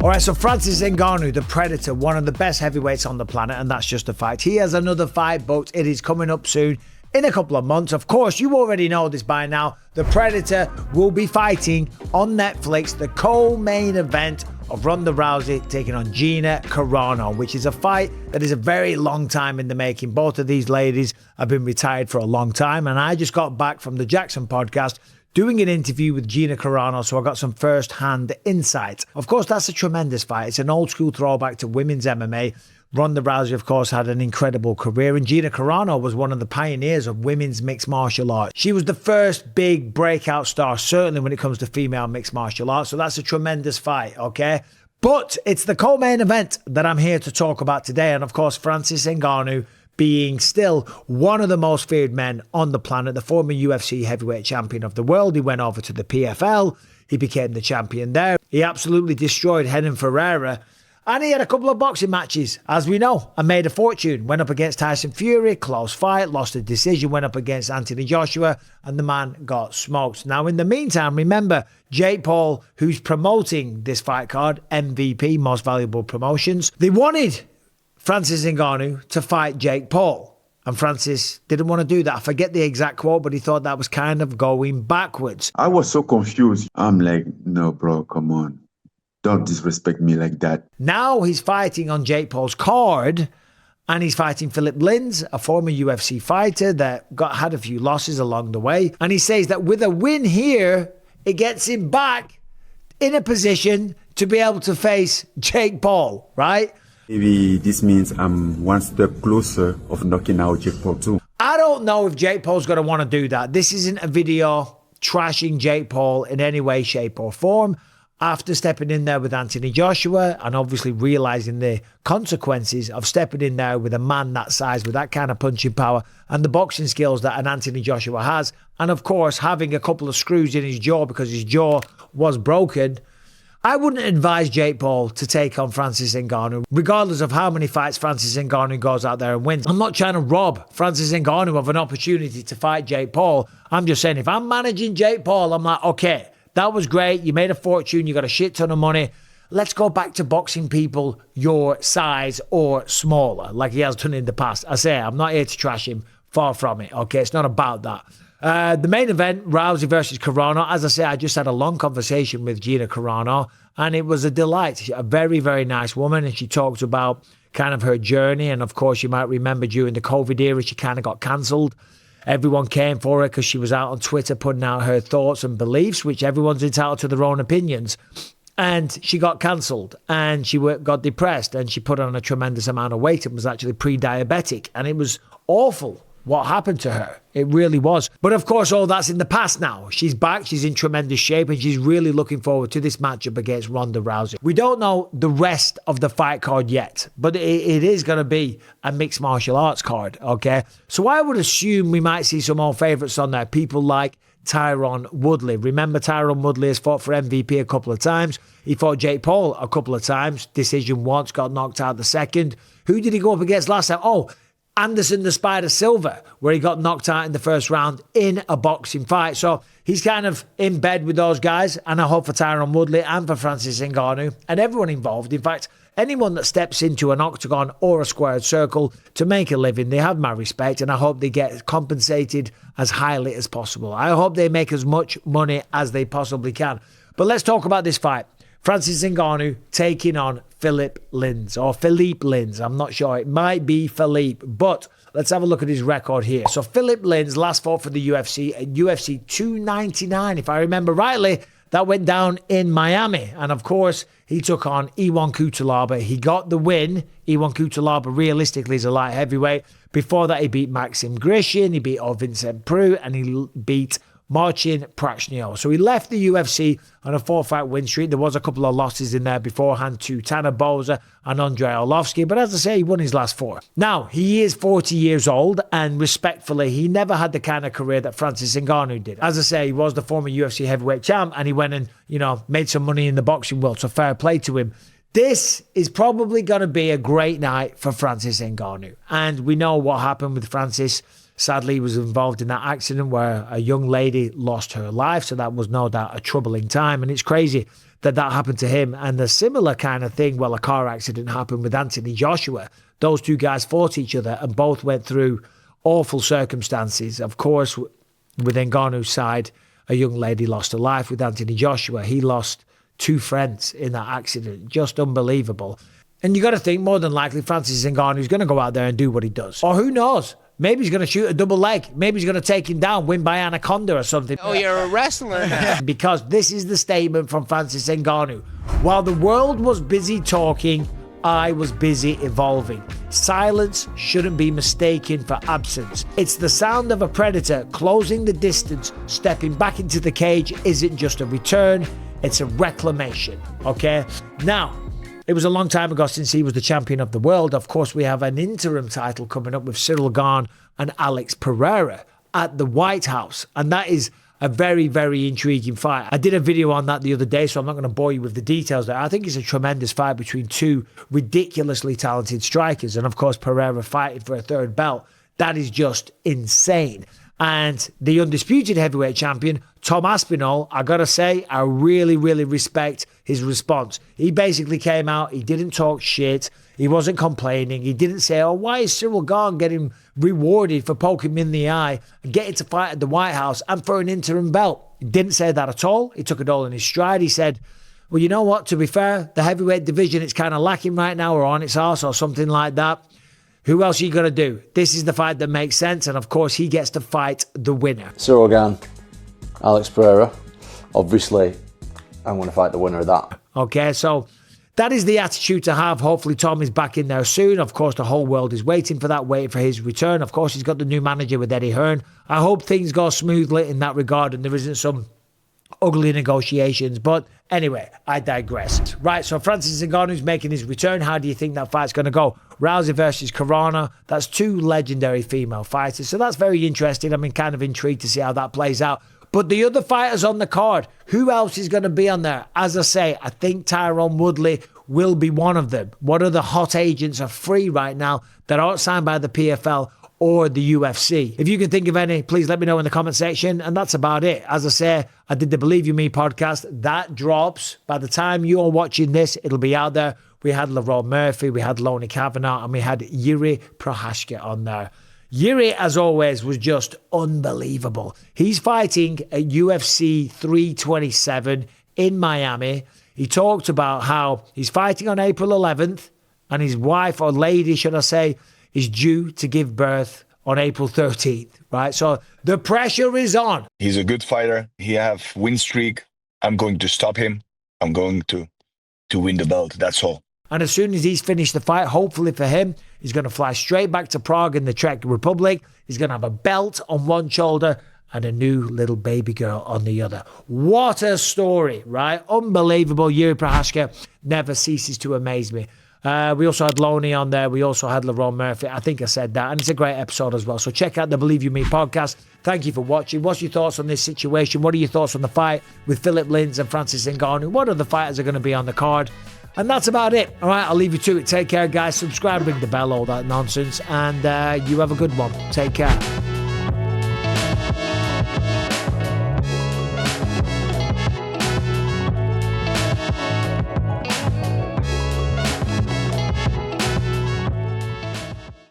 All right, so Francis Ngannou, the Predator, one of the best heavyweights on the planet, and that's just a fact. He has another fight booked. It is coming up soon in a couple of months. Of course, you already know this by now. The Predator will be fighting on Netflix, the co-main event of Ronda Rousey taking on Gina Carano, which is a fight that is a very long time in the making. Both of these ladies have been retired for a long time, and I just got back from the Jackson podcast doing an interview with Gina Carano, so I got some first-hand insight. Of course, that's a tremendous fight. It's an old-school throwback to women's MMA. Ronda Rousey, of course, had an incredible career, and Gina Carano was one of the pioneers of women's mixed martial arts. She was the first big breakout star, certainly when it comes to female mixed martial arts, so that's a tremendous fight, okay? But it's the co-main event that I'm here to talk about today, and of course, Francis Ngannou being still one of the most feared men on the planet, the former UFC heavyweight champion of the world. He went over to the PFL. He became the champion there. He absolutely destroyed Gane Pereira. And he had a couple of boxing matches, as we know, and made a fortune. Went up against Tyson Fury, close fight, lost a decision, went up against Anthony Joshua, and the man got smoked. Now, in the meantime, remember, Jake Paul, who's promoting this fight card, MVP, Most Valuable Promotions, they wanted Francis Ngannou to fight Jake Paul. And Francis didn't want to do that. I forget the exact quote, but he thought that was kind of going backwards. I was so confused. I'm like, no, bro, come on. Don't disrespect me like that. Now he's fighting on Jake Paul's card, and he's fighting Philipe Lins, a former UFC fighter that had a few losses along the way. And he says that with a win here, it gets him back in a position to be able to face Jake Paul, right? Maybe this means I'm one step closer of knocking out Jake Paul too. I don't know if Jake Paul's going to want to do that. This isn't a video trashing Jake Paul in any way, shape or form. After stepping in there with Anthony Joshua and obviously realizing the consequences of stepping in there with a man that size, with that kind of punching power and the boxing skills that an Anthony Joshua has, and of course having a couple of screws in his jaw because his jaw was broken, I wouldn't advise Jake Paul to take on Francis Ngannou, regardless of how many fights Francis Ngannou goes out there and wins. I'm not trying to rob Francis Ngannou of an opportunity to fight Jake Paul. I'm just saying, if I'm managing Jake Paul, I'm like, okay, that was great. You made a fortune. You got a shit ton of money. Let's go back to boxing people your size or smaller, like he has done in the past. I say, I'm not here to trash him. Far from it. Okay, it's not about that. The main event, Rousey versus Carano. As I say, I just had a long conversation with Gina Carano, and it was a delight. She's a very, very nice woman, and she talked about kind of her journey. And of course, you might remember during the COVID era, she kind of got cancelled. Everyone came for her because she was out on Twitter putting out her thoughts and beliefs, which everyone's entitled to their own opinions. And she got cancelled, and she got depressed, and she put on a tremendous amount of weight and was actually pre-diabetic. And it was awful what happened to her. It really was. But of course, all that's in the past now. She's back. She's in tremendous shape, and she's really looking forward to this matchup against Ronda Rousey. We don't know the rest of the fight card yet, but it is going to be a mixed martial arts card, okay? So I would assume we might see some old favourites on there. People like Tyron Woodley. Remember, Tyron Woodley has fought for MVP a couple of times. He fought Jake Paul a couple of times. Decision once, got knocked out the second. Who did he go up against last time? Oh, Anderson the Spider Silva, where he got knocked out in the first round in a boxing fight. So he's kind of in bed with those guys, and I hope for Tyron Woodley and for Francis Ngannou and everyone involved. In fact, anyone that steps into an octagon or a squared circle to make a living, they have my respect, and I hope they get compensated as highly as possible. I hope they make as much money as they possibly can. But let's talk about this fight. Francis Ngannou taking on Philipe Lins, or Philipe Lins. I'm not sure. It might be Philippe, but let's have a look at his record here. So Philipe Lins last fought for the UFC at UFC 299, if I remember rightly. That went down in Miami. And of course, he took on Ion Cutelaba. He got the win. Ion Cutelaba realistically is a light heavyweight. Before that, he beat Maxim Grishin, he beat Vincent Preux, and he beat Marcin Prachnio. So he left the UFC on a 4-fight win streak. There was a couple of losses in there beforehand to Tanner Boser and Andrei Arlovsky, but as I say, he won his last 4. Now, he is 40 years old, and respectfully, he never had the kind of career that Francis Ngannou did. As I say, he was the former UFC heavyweight champ, and he went and, made some money in the boxing world, so fair play to him. This is probably going to be a great night for Francis Ngannou, and we know what happened with Francis Sadly, he was involved in that accident where a young lady lost her life. So that was no doubt a troubling time. And it's crazy that that happened to him. And the similar kind of thing, well, a car accident happened with Anthony Joshua. Those two guys fought each other and both went through awful circumstances. Of course, with Ngannou's side, a young lady lost her life. With Anthony Joshua, he lost 2 friends in that accident. Just unbelievable. And you got to think, more than likely, Francis Ngannou is going to go out there and do what he does. Or who knows? Maybe he's going to shoot a double leg. Maybe he's going to take him down, win by anaconda or something. Oh, you're a wrestler now. Because this is the statement from Francis Ngannou. While the world was busy talking, I was busy evolving. Silence shouldn't be mistaken for absence. It's the sound of a predator closing the distance. Stepping back into the cage isn't just a return, it's a reclamation. Okay? Now, it was a long time ago since he was the champion of the world. Of course, we have an interim title coming up with Cyril Gane and Alex Pereira at the White House. And that is a very, very intriguing fight. I did a video on that the other day, so I'm not going to bore you with the details there. I think it's a tremendous fight between 2 ridiculously talented strikers. And of course, Pereira fighting for a 3rd belt. That is just insane. And the undisputed heavyweight champion, Tom Aspinall, I gotta say, I really, really respect his response. He basically came out, he didn't talk shit, he wasn't complaining, he didn't say, oh, why is Cyril Gane getting rewarded for poking him in the eye and getting to fight at the White House and for an interim belt? He didn't say that at all. He took it all in his stride. He said, well, you know what, to be fair, the heavyweight division, it's kind of lacking right now, or on its arse or something like that. Who else are you going to do? This is the fight that makes sense. And of course, he gets to fight the winner. Cyril Gane, Alex Pereira. Obviously, I'm going to fight the winner of that. Okay, so that is the attitude to have. Hopefully, Tom is back in there soon. Of course, the whole world is waiting for that, waiting for his return. Of course, he's got the new manager with Eddie Hearn. I hope things go smoothly in that regard and there isn't some ugly negotiations. But anyway, I digress. Right, so Francis Ngannou's making his return. How do you think that fight's going to go? Rousey versus Carano. That's 2 legendary female fighters. So that's very interesting. I'm kind of intrigued to see how that plays out. But the other fighters on the card, who else is going to be on there? As I say, I think Tyron Woodley will be one of them. What other hot agents are free right now that aren't signed by the PFL or the UFC? If you can think of any, please let me know in the comment section. And that's about it. As I say, I did the Believe You Me podcast. That drops. By the time you're watching this, it'll be out there. We had Lerone Murphy, we had Lonnie Kavanagh, and we had Yuri Prochazka on there. Yuri, as always, was just unbelievable. He's fighting at UFC 327 in Miami. He talked about how he's fighting on April 11th, and his wife, or lady, should I say, is due to give birth on April 13th, right? So the pressure is on. He's a good fighter. He have win streak. I'm going to stop him. I'm going to win the belt. That's all. And as soon as he's finished the fight, hopefully for him, he's going to fly straight back to Prague in the Czech Republic. He's going to have a belt on one shoulder and a new little baby girl on the other. What a story, right? Unbelievable. Yuri Prochazka never ceases to amaze me. We also had Loney on there. We also had Lerone Murphy. I think I said that. And it's a great episode as well. So check out the Believe You Me podcast. Thank you for watching. What's your thoughts on this situation? What are your thoughts on the fight with Philipe Lins and Francis Ngannou? What other fighters are going to be on the card? And that's about it. All right, I'll leave you to it. Take care, guys. Subscribe, ring the bell, all that nonsense. And you have a good one. Take care.